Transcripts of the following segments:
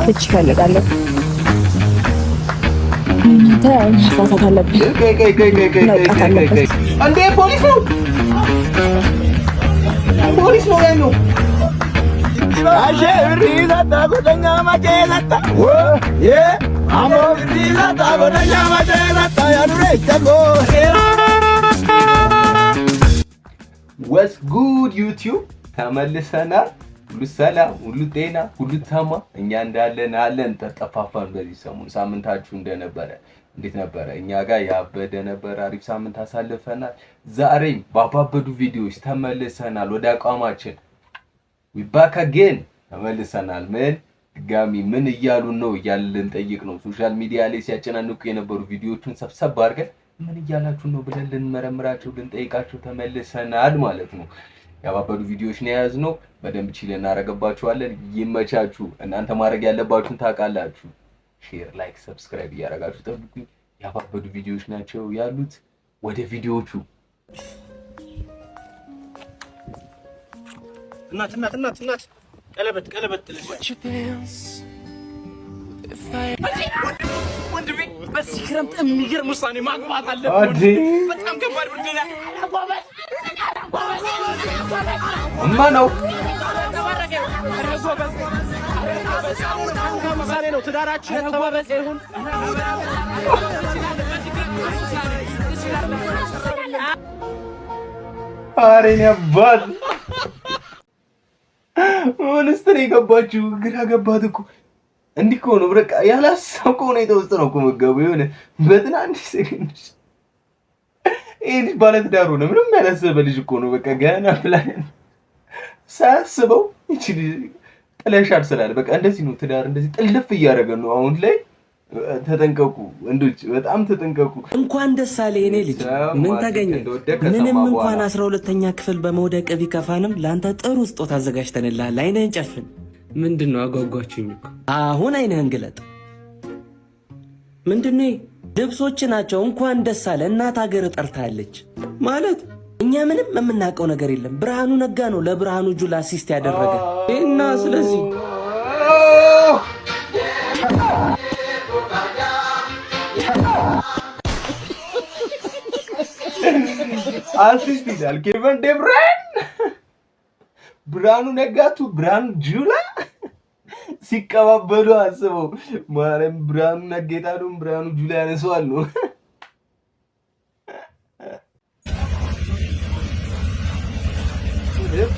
ልጅ ይፈልጋለሁ አንተ ማፋታት አለብህ እንዴ ፖሊስ ነው ያለው አሼ ብሪዛታ ጎደኛ ማጨዛታ አሞ ብሪዛታ ጎደኛ ማጨዛታ ያኑሬ ተቆ What's good YouTube ተመልሰናል ሁሉ ሰላም ሁሉ ጤና ሁሉ ተማ እኛ እንዳለን አለን ተጠፋፋን በዚህ ሰሞን ሳምንታችሁ እንደነበረ እንዴት ነበረ እኛ ጋር ያበደ ነበር አሪፍ ሳምንት አሳልፈናል ዛሬም ባባበዱ ቪዲዮዎች ተመልሰናል ወደ አቋማችን we back again ተመልሰናል ጋሚ ምን እያሉ ነው እያልን ጠይቅ ነው ሶሻል ሚዲያ ላይ ሲያጨናንቁ የነበሩ ቪዲዮዎችን ሰብሰብ አድርገን ምን እያላችሁ ነው ብለን ልንመረምራቸው ልንጠይቃቸው ተመልሰናል ማለት ነው ያባበዱ ቪዲዮዎች ነው ያዝነው በደንብ ቺል እናረጋባችኋለን ይመቻችሁ እናንተ ማድረግ ያለባችሁን ታውቃላችሁ ሼር ላይክ ሰብስክራይብ ያረጋችሁ ጠብቁኝ ያባበዱ ቪዲዮዎች ናቸው ያሉት ወደ ቪዲዮቹ እናት ቀለበት ወንድሜ በዚህ ክረምት የሚገርም ውሳኔ ማግባት አለብኝ በጣም ከባድ ብርድ ማነው ምሳሌ ነው ትዳራችን ተባበጽ ይሁን አሬን ያባል ወንስተኔ ገባችሁ ግራ ገባት እኮ እንዲኮ ነው በቃ ያላሰብከው ነው የተወሰነው እኮ መገቡ የሆነ በትናንሽ ሰከንድ ኤሊ ባለት ዳሩ ነው ምንም ያላሰበ ልጅ እኮ ነው በቃ ገና ፕላን ሳስበው እቺ ጥለሻል ስላለ በቃ እንደዚህ ነው ትዳር እንደዚህ ጥልፍ እያደረገ ነው አሁን ላይ ተጠንቀቁ እንዶች በጣም ተጠንቀቁ እንኳን ደስ አለ የኔ ልጅ ምን ተገኘ ምንም እንኳን 12ኛ ክፍል በመውደቅ ቢከፋንም ላንተ ጥሩ ስጦታ አዘጋጅተንልሃል አይነን ጨፍን ምንድነው አጓጓችሁኝ እኮ አሁን አይነን ግለጥ ምንድነው ልብሶች ናቸው እንኳን ደስ አለ እናት ሀገር ጠርታለች ማለት እኛ ምንም የምናውቀው ነገር የለም ብርሃኑ ነጋ ነው ለብርሃኑ ጁላ አሲስት ያደረገ እና ስለዚህ አሲስት ይላል ኬቨን ደብረን ብርሃኑ ነጋቱ ብርሃኑ ጁላ ሲቀባበሉ አስበው ማረም ብርሃኑ ነጋታው ብርሃኑ ጁላ ያነሰዋል ነው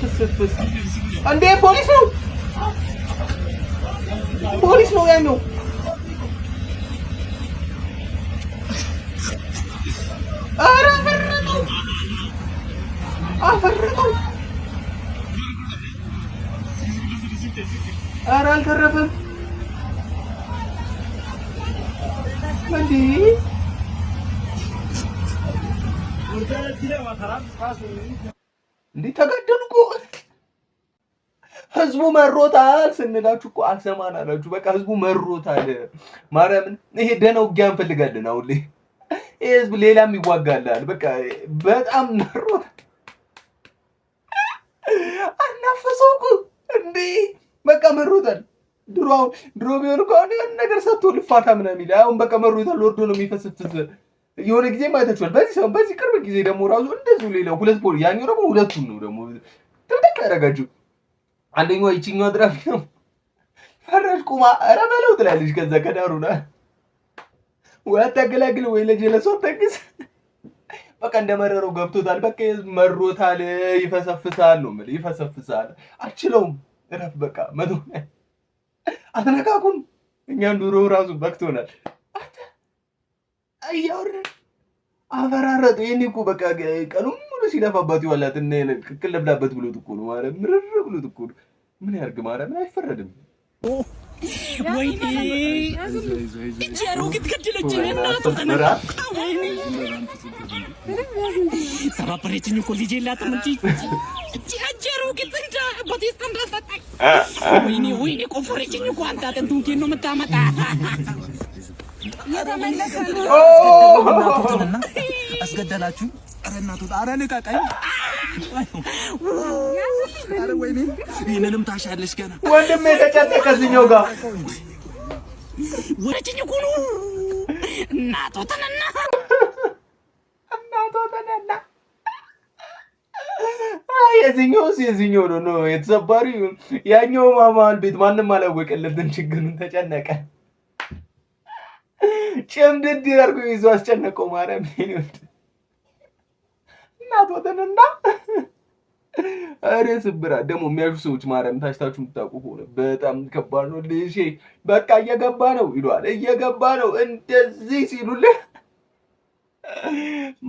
ፍስፍስ እንዴ ፖሊስ ነው ያለው አረ አፈረጠው አረ አልተረፈም እንዴ ተጋደሉ እኮ ህዝቡ መሮታል ስንላችሁ እኮ አልሰማን አላችሁ በቃ ህዝቡ መሮታል ማርያምን ይሄ ደነው ውጊያ እንፈልጋለን አሁን ላይ ይሄ ህዝብ ሌላም ይዋጋላል በቃ በጣም መሮታል አናፈሰው እኮ እንዴ በቃ መሮታል ድሮ ቢሆን እኮ ነገር ሰጥቶ ልፋታ ምናምን ይላል አሁን በቃ መሮታል ወርዶ ነው የሚፈስፍስ የሆነ ጊዜ ማይታችኋል በዚህ ቅርብ ጊዜ ደግሞ ራሱ እንደዚህ ሌላው ሁለት ፖሊስ ያኛው ደግሞ ሁለቱም ነው ደግሞ ተጠቅ ያረጋጁ አንደኛው ይቺኛው ትራፊክ ነው ፈረጅ ቁማ ኧረ በለው ትላለች ከዛ ከዳሩና ወይ አታገላግል ወይ ለጀለሶ ተግስ በቃ እንደመረረው ገብቶታል በቃ መሮታል ይፈሰፍሳል ነው ማለት ይፈሰፍሳል አችለውም እረፍ በቃ መቶ አትነካኩን እኛን ዱሮ ራሱ በክቶናል አያወረን አፈራረጡ የኔኩ በቃ ቀኑን ሙሉ ሲለፋባት ይዋላት እና ከለብላበት ብሎት እኮ ነው ማለት ምርር ብሎት እኮ ነው ምን ያርግ ማለት አይፈረድም ወይኔ ጀሮ ግድግድለችኝ እናቱ ተነራ ወይኔ ሰባብሬችኝ እኮ ልጄ ላጥምጪ ጀሮ ግድግዳ በቴስት እንዳሰጣኝ ወይኔ ቆፈረችኝ እኮ አንተ አጥንቱን ኬን ነው የምታመጣ አስገደላችሁ ኧረ እናቱ ኧረ ልቀቀኝ ኧረ ወይኔ ይሄንንም ታሻለሽ ገና ወንድሜ ተጨነቀ እዚህኛው ጋር ወረጭኝ እኮ ነው እናቶተነና የዚህኛው ነው የተሰባሪ ያኛው ማማል ቤት ማንም አላወቀለትን ችግሩን ተጨነቀ ጭምድድ ያርጉ ይዞ አስጨነቀው ማርያም ይወድ እናቶተንና አሬ ስብራ ደግሞ የሚያሹ ሰዎች ማርያም ታሽታችሁ የምታውቁ ሆነ በጣም ከባድ ነው ልጄ በቃ እየገባ ነው ይሏል እየገባ ነው እንደዚህ ሲሉልህ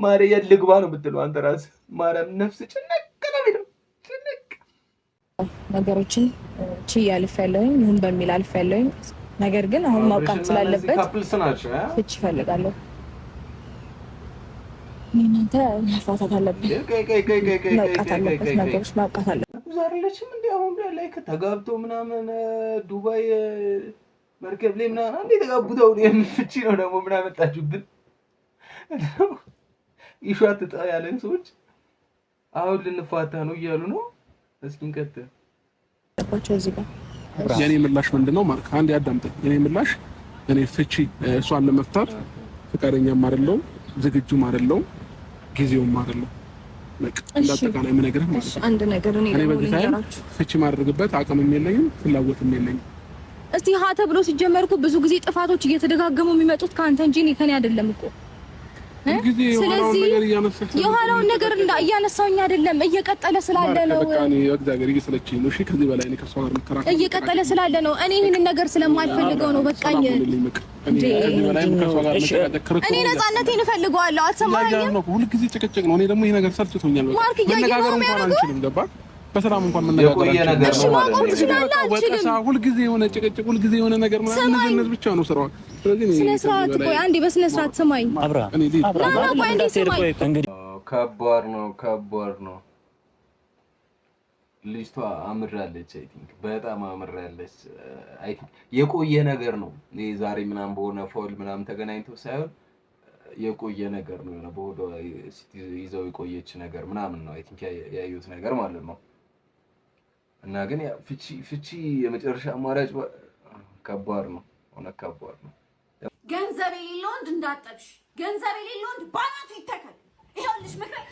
ማርያም ልግባ ነው ብትለው አንተ ራስህ ማርያም ነፍስ ጭነቅ ነው ጭነቅ ነገሮችን ያልፋለኝ ይሁን በሚል አልፋለኝ ነገር ግን አሁን ማውቃት ስላለበት ፍቺ ፈልጋለሁ እናንተ ማፋታት አለብኝ ማውቃት አለበት ነገሮች ማውቃት አለበት ዛሬለችም እንዴ አሁን ላይ ከተጋብቶ ምናምን ዱባይ መርከብ ላይ ምናምን እንዴ ተጋብተው ፍቺ ነው ደግሞ ምናምን መጣችሁብን ይሻት ጣ ያለን ሰዎች አሁን ልንፋታ ነው እያሉ ነው እስኪ እንከተ የኔ ምላሽ ምንድነው ማርክ አንድ ያዳምጥ የኔ ምላሽ እኔ ፍቺ እሷን ለመፍታት ፍቃደኛም አይደለም ዝግጁም አይደለም ጊዜውም አይደለም በቃ እንዳጠቃላይ ምን ነገር ማለት ነው አንድ ነገር እኔ ልንገራችሁ ፍቺ ማድረግበት አቅምም የለኝም ፍላጎትም የለኝም እስቲ ሀ ተብሎ ሲጀመርኩ ብዙ ጊዜ ጥፋቶች እየተደጋገሙ የሚመጡት ካንተ እንጂ እኔ ከኔ አይደለም እኮ ስለዚህ የኋላውን ነገር እያነሳውኝ አይደለም እየቀጠለ ስላለ ነው እግዚአብሔር ይስለችኝ ነው እሺ ከዚህ በላይ እኔ ከሷ ጋር መከራከር እየቀጠለ ስላለ ነው እኔ ይሄንን ነገር ስለማልፈልገው ነው በቃኝ ከዚህ በላይ ከሷ ጋር መከራከር እኔ ነፃነቴን እፈልገዋለሁ አትሰማኝም ሁሉ ጊዜ ጭቅጭቅ ነው እኔ ደግሞ ይሄ ነገር ሰልችቶኛል በቃ መነጋገር እንኳን አንችልም ገባ በሰላም እንኳን መነጋገር አንችልም ወቀሳ ሁሉ ጊዜ የሆነ ጭቅጭቅ ሁሉ ጊዜ የሆነ ነገር ምናምን እነዚህ ብቻ ነው ስራው ስለዚህ ስነ ስርዓት ቆይ አንዴ በስነ ስርዓት ስማኝ ከባድ ነው ልጅቷ አምራለች አይ ቲንክ በጣም አምራለች አይ ቲንክ የቆየ ነገር ነው ዛሬ ምናምን በሆነ ፎል ምናምን ተገናኝተው ሳይሆን የቆየ ነገር ነው የሆነ በወደ ይዘው የቆየች ነገር ምናምን ነው አይ ቲንክ ያዩት ነገር ማለት ነው እና ግን ያ ፍቺ የመጨረሻ አማራጭ ከባድ ነው ሆነ ከባድ ነው ገንዘብ የሌለው ወንድ እንዳጠብሽ ገንዘብ የሌለው ወንድ ባናቱ ይተካል ይኸውልሽ ምክር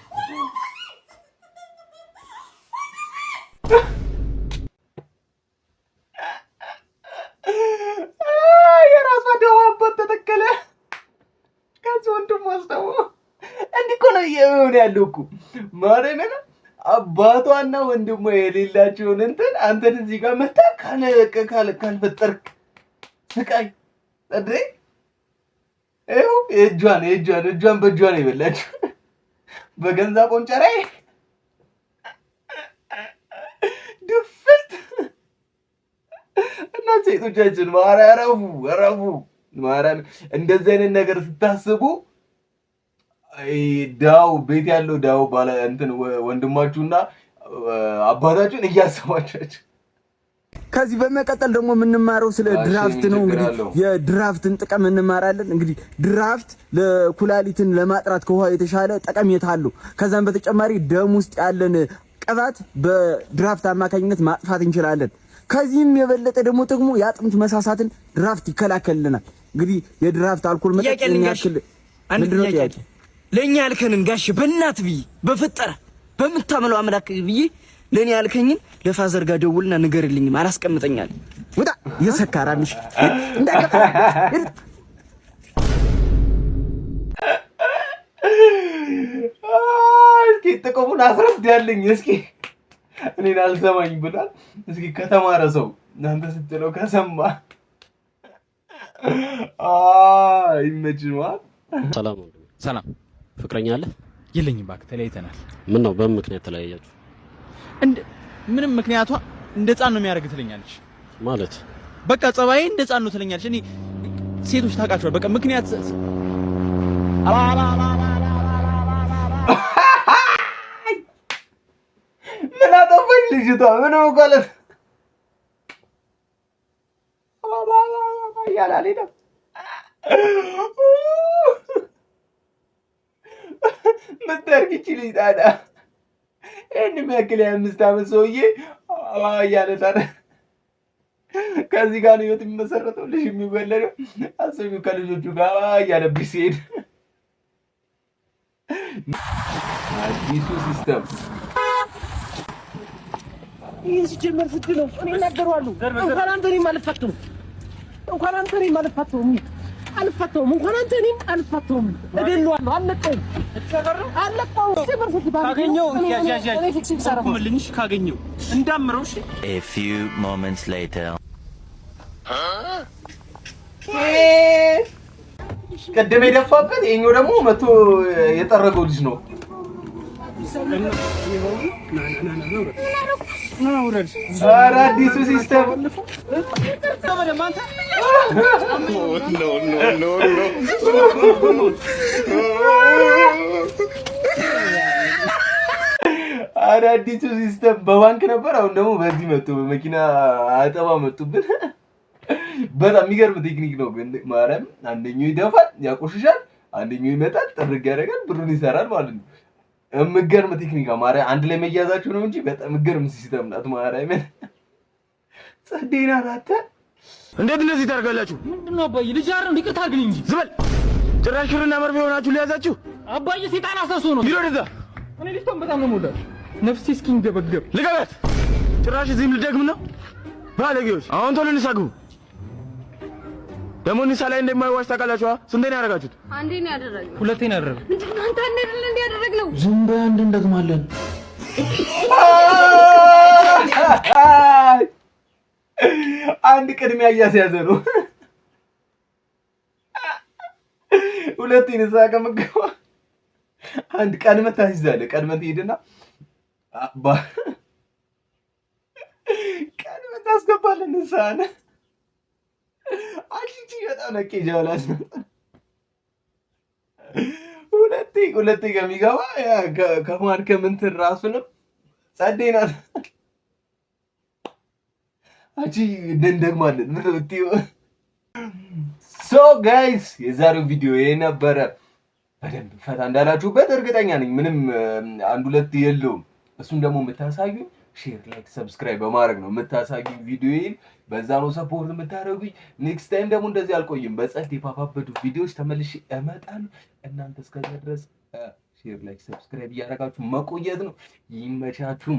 የራሷ ደዋበት ተተከለ ከዚህ ወንድም ወስደው እንዲህ እኮ ነው የሆነ ያለው እኮ ማረመና አባቷና ወንድሟ የሌላቸውን እንትን አንተን እዚህ ጋር መጣ ካልፈጠርክ ስቃይ አድሬ እጇን በእጇ ነው የበላችው በገንዛ ቆንጨራይ ድፍት እና ሴቶቻችን ማራረፉ ማራን እንደዚህ አይነት ነገር ስታስቡ ዳው ቤት ያለው ዳው ባለ እንትን ወንድማችሁና አባታችሁን እያሰባችሁ ከዚህ በመቀጠል ደግሞ የምንማረው ስለ ድራፍት ነው እንግዲህ የድራፍትን ጥቅም እንማራለን እንግዲህ ድራፍት ለኩላሊትን ለማጥራት ከውሃ የተሻለ ጠቀሜታ አለው ከዛም በተጨማሪ ደም ውስጥ ያለን ቅባት በድራፍት አማካኝነት ማጥፋት እንችላለን ከዚህም የበለጠ ደግሞ ጥቅሙ የአጥንት መሳሳትን ድራፍት ይከላከልልናል እንግዲህ የድራፍት አልኮል መጠጥ ያክል ምንድነው ጥያቄ ለኛ ያልከንን ጋሽ በእናት ብዬ በፈጠረ በመታመለው አምላክ ብዬ ለኔ ያልከኝን ለፋዘር ጋር ደውልና ንገርልኝም አላስቀምጠኛል ወጣ የሰካራምሽ እንዳከታ እስኪ ጥቅሙን አስረዳልኝ እስኪ እኔን አልሰማኝ ብሏል እስኪ ከተማረ ሰው እናንተ ስትለው ከሰማ ይመችዋል ሰላም ፍቅረኛ አለ የለኝም ባክ ተለያይተናል ምን ነው በምን ምክንያት ተለያያችሁ ምንም ምክንያቷ እንደ ጻን ነው የሚያደርግ ትለኛለች ማለት በቃ ጸባዬ እንደ ጻን ነው ትለኛለች እኔ ሴቶች ታውቃቸዋል በቃ ምክንያት ምን አጠፋች ልጅቷ ምን ወቀለት ያላሊዳ ምትርክቺ ልጅ ታዲያ ይህን የሚያክል የ5 ዓመት ሰውዬ እያለ ታዲያ ከዚህ ጋር ነው ህይወት የሚመሰረተው። ልጅ የሚወለደው አስቢው ከልጆቹ ጋር እያለብሽ ሲሄድ አዲሱ ሲስተም ይህ ሲጀመር ፍድ ነው። እኔ እናገረዋለሁ። እንኳን አንተ እኔም አልፋተውም። እንኳን አንተ እኔም አልፋተውም። እንኳን አንተ እኔም አልፋተውም። እገለዋለሁ። አለቀው ካገኘው እኔ ፊክስ አረኩልሽ። ካገኘው እንዳምረው። እሺ A few moments later ቀደም የደፋበት ይሄኛው ደግሞ መቶ የጠረገው ልጅ ነው። ኧረ አዲሱ ሲስተም ኧረ አዲሱ ሲስተም በባንክ ነበር። አሁን ደግሞ በዚህ መጡ፣ በመኪና አጠባ መጡብን። በጣም የሚገርም ቴክኒክ ነው ግን ማርያም። አንደኛው ይደፋል ያቆሽሻል፣ አንደኛው ይመጣል ጥርግ ያደርጋል፣ ብሩን ይሰራል ማለት ነው። የምትገርም ቴክኒክ ማርያም። አንድ ላይ መያዛችሁ ነው እንጂ በጣም የምትገርም ሲስተም ናት ማርያም። ጸዴና ናት። እንዴት እንደዚህ ታደርጋላችሁ? ምንድነው አባዬ? ልጅ አይደል? ይቅርታ አድርግልኝ እንጂ ዝም በል። ጭራሽ ሽርና መርፌ ሆናችሁ ሊያዛችሁ አባዬ። ሰይጣን አሰሶ ነው። ይሮ ወደዛ። እኔ ልጅቷን በጣም ነው የምወዳት፣ ነፍሴ እስኪንገበገብ። ልቀቀት። ጭራሽ እዚህም ልደግም ነው። ባለጌዎች! አሁን ቶሎ ንስሓ ግቡ። ደግሞ ንስሓ ላይ እንደማይዋሽ ታውቃላችሁ። ስንቴ ነው ያደረጋችሁት? አንዴ ነው ያደረግነው። ሁለቴ ነው ያደረግነው። ምንድነው አንተ አይደል እንደ ያደረግነው? ዝም በይ፣ አንድ እንደግማለን። አንድ ቅድሚያ እያስያዘ ነው። ሁለቴ ንስሓ ከምገባ አንድ ቀድመህ ታስይዛለህ። ቀድመህ ትሄድና ቀድመህ ታስገባለህ ንስሓን። አንቺ በጣም ነቄ ጃውላስ ሁለቴ ከሚገባ ከማን ከምንትን ራሱንም ጸዴ ናት። አንቺ እንደግማለን ምን ብትይው። ሶ ጋይስ የዛሬው ቪዲዮ ይሄ ነበረ። በደንብ ፈታ እንዳላችሁበት እርግጠኛ ነኝ። ምንም አንድ ሁለት የለውም። እሱን ደግሞ የምታሳዩ ሼር፣ ላይክ፣ ሰብስክራይብ በማድረግ ነው የምታሳዩ ቪዲዮዬን። በዛ ነው ሰፖርት የምታደርጉኝ። ኔክስት ታይም ደግሞ እንደዚህ አልቆይም። በጸጥ የፓፓበዱ ቪዲዮዎች ተመልሼ እመጣለሁ። እናንተ እስከዛ ድረስ ሼር፣ ላይክ፣ ሰብስክራይብ እያደረጋችሁ መቆየት ነው። ይመቻችሁ።